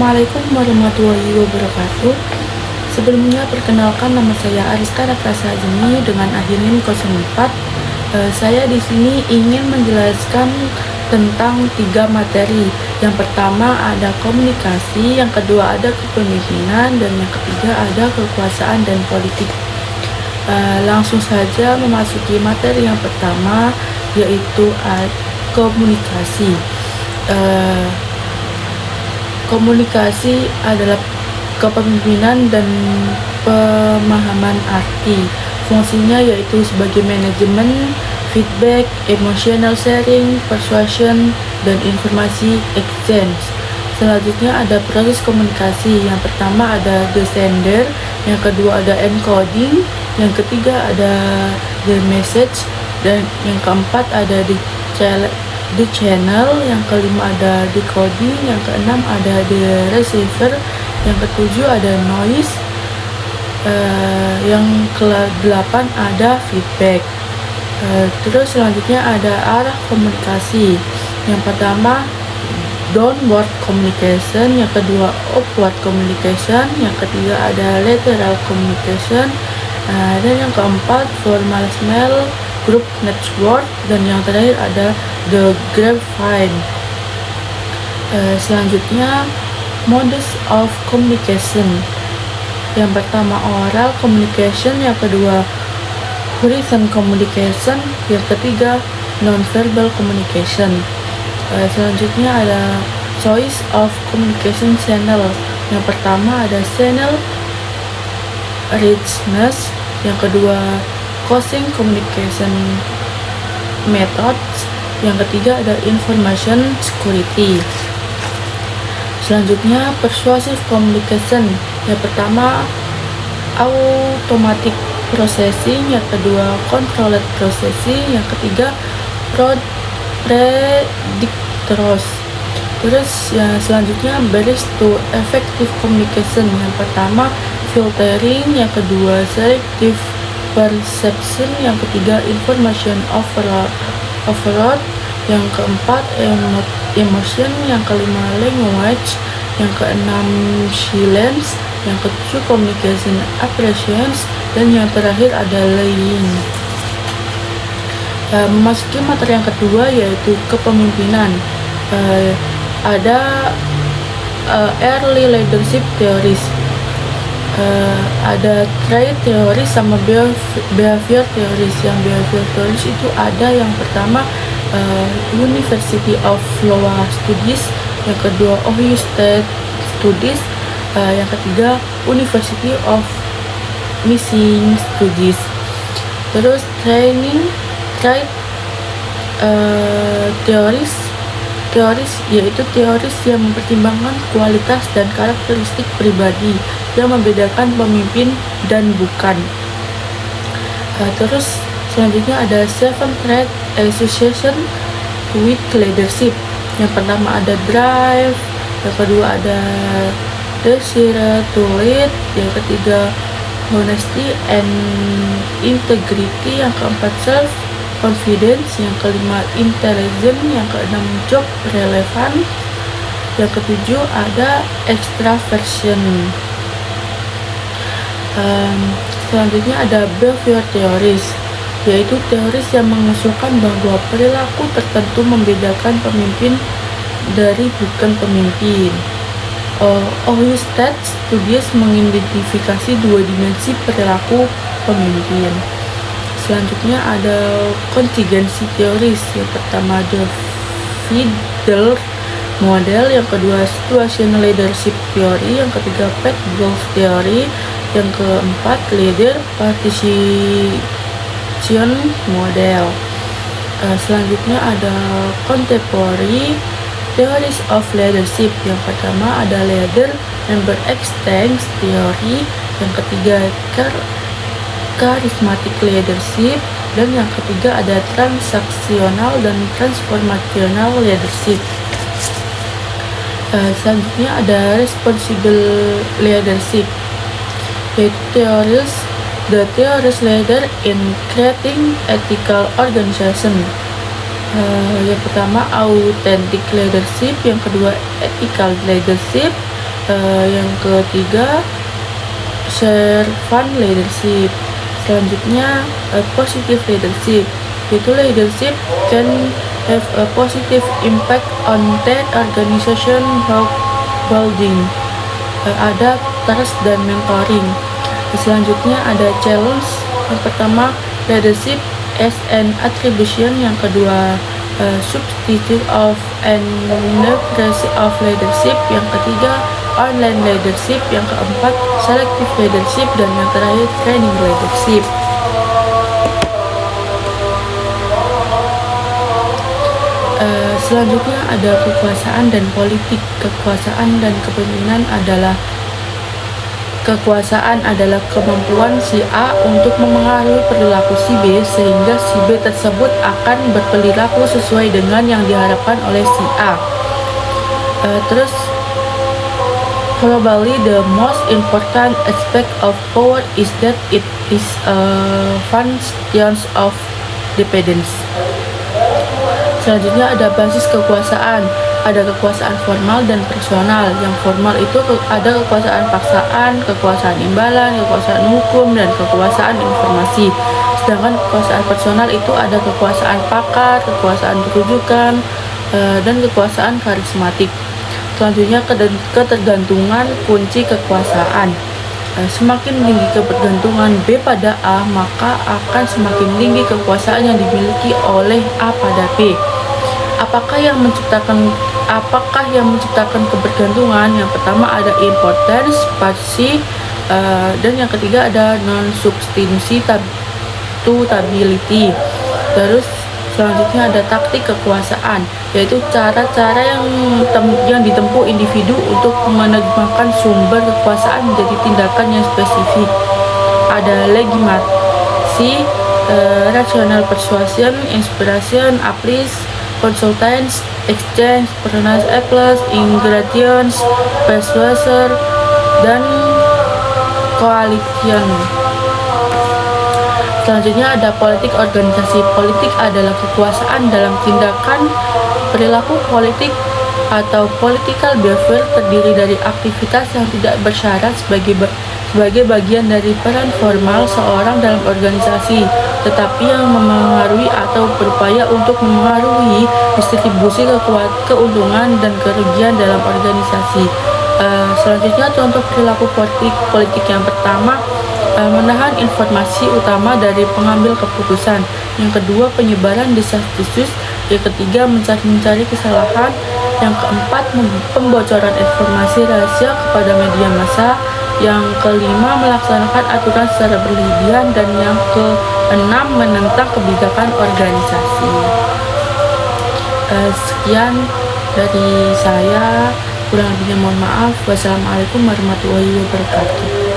Assalamualaikum warahmatullahi wabarakatuh. Sebelumnya perkenalkan, nama saya Ariska Rakrasa Azmi dengan ID NIM 04. Saya di sini ingin menjelaskan tentang 3 materi. Yang pertama ada komunikasi, yang kedua ada kepemimpinan, dan yang ketiga ada kekuasaan dan politik. Langsung saja memasuki materi yang pertama, yaitu komunikasi. Komunikasi adalah kepemimpinan dan pemahaman arti. Fungsinya yaitu sebagai manajemen, feedback, emotional sharing, persuasion, dan informasi exchange. Selanjutnya ada proses komunikasi. Yang pertama ada the sender, yang kedua ada encoding, yang ketiga ada the message, dan yang keempat ada the channel, yang kelima ada decoding, yang keenam ada the receiver, yang ketujuh ada noise, yang ke-8 ada feedback. Terus selanjutnya ada arah komunikasi. Yang pertama downward communication, yang kedua upward communication, yang ketiga ada lateral communication, dan yang keempat formal smell, group network, dan yang terakhir ada the grapevine. Selanjutnya modus of communication. Yang pertama oral communication, yang kedua written communication, yang ketiga non-verbal communication. Selanjutnya ada choice of communication channel. Yang pertama ada channel richness, yang kedua causing communication methods, yang ketiga ada information security. Selanjutnya persuasive communication. Yang pertama automatic processing, yang kedua controlled processing, yang ketiga predictors. Terus yang selanjutnya barriers to effective communication. Yang pertama filtering, yang kedua selective perception, yang ketiga information overload, yang keempat emotion, yang kelima language, yang keenam silence, yang ketujuh communication appreciations, dan yang terakhir ada lying. Memasuki materi yang kedua yaitu kepemimpinan. Ada early leadership theories, ada trait theories sama behavior theories. Yang behavior theories itu ada yang pertama University of Iowa Studies, yang kedua Ohio State Studies, yang ketiga University of Michigan Studies. Terus trait teoris yaitu teoris yang mempertimbangkan kualitas dan karakteristik pribadi yang membedakan pemimpin dan bukan. Terus selanjutnya ada 7 trait association with leadership. Yang pertama ada drive, yang kedua ada desire to lead, yang ketiga honesty and integrity, yang keempat self confidence, yang kelima intelligent, yang keenam job relevant, yang ketujuh ada extraversion. Selanjutnya ada behavior theories, yaitu teoris yang mengusulkan bahwa perilaku tertentu membedakan pemimpin dari bukan pemimpin. Ohio State Studies mengidentifikasi 2 dimensi perilaku pemimpin. Selanjutnya ada contingency theories. Yang pertama the Fiedler model, yang kedua situational leadership theory, yang ketiga Pat Goals theory, yang keempat leader participation model. Selanjutnya ada contemporary theories of leadership. Yang pertama ada leader member exchange theory, yang ketiga charismatic leadership, dan yang ketiga ada transaksional dan transformational leadership. Selanjutnya ada responsible leadership, yaitu the theories leader in creating ethical organization. Yang pertama authentic leadership, yang kedua ethical leadership, Yang ketiga, servant leadership. Selanjutnya, positive leadership. Itu leadership can have a positive impact on that organization building. Ada trust dan mentoring. Selanjutnya ada challenge. Yang pertama, leadership as an attribution. Yang kedua, substitute of and democracy of leadership. Yang ketiga, online leadership. Yang keempat, selective leadership. Dan yang terakhir, training leadership. Selanjutnya ada kekuasaan dan politik. Kekuasaan dan kepemimpinan adalah kemampuan si A untuk memengaruhi perilaku si B sehingga si B tersebut akan berperilaku sesuai dengan yang diharapkan oleh si A. Terus probably the most important aspect of power is that it is a function of dependence. Selanjutnya ada basis kekuasaan. Ada kekuasaan formal dan personal. Yang formal itu ada kekuasaan paksaan, kekuasaan imbalan, kekuasaan hukum, dan kekuasaan informasi. Sedangkan kekuasaan personal itu ada kekuasaan pakar, kekuasaan rujukan, dan kekuasaan karismatik. Selanjutnya ketergantungan kunci kekuasaan. Semakin tinggi ketergantungan B pada A, maka akan semakin tinggi kekuasaan yang dimiliki oleh A pada B. Apakah yang menciptakan kebergantungan? Yang pertama ada importance, spasi, dan yang ketiga ada non-substitutability. Terus selanjutnya ada taktik kekuasaan, yaitu cara-cara yang ditempuh individu untuk menerjemahkan sumber kekuasaan menjadi tindakan yang spesifik. Ada legitimasi, rational persuasion, inspiration, appeals, consultants, exchange, personal applause, ingredients, persuasion, dan coalition. Selanjutnya ada politik organisasi. Politik adalah kekuasaan dalam tindakan. Perilaku politik atau political behavior terdiri dari aktivitas yang tidak bersyarat sebagai bagian dari peran formal seorang dalam organisasi, tetapi yang memengaruhi atau berupaya untuk memengaruhi distribusi keuntungan dan kerugian dalam organisasi. Selanjutnya contoh perilaku politik yang pertama, menahan informasi utama dari pengambil keputusan. Yang kedua, penyebaran desas-desus. Yang ketiga, mencari kesalahan. Yang keempat, pembocoran informasi rahasia kepada media massa. Yang kelima, melaksanakan aturan secara berlebihan. Dan yang keenam, menentang kebijakan organisasi. Sekian dari saya, kurang lebihnya mohon maaf. Wassalamualaikum warahmatullahi wabarakatuh.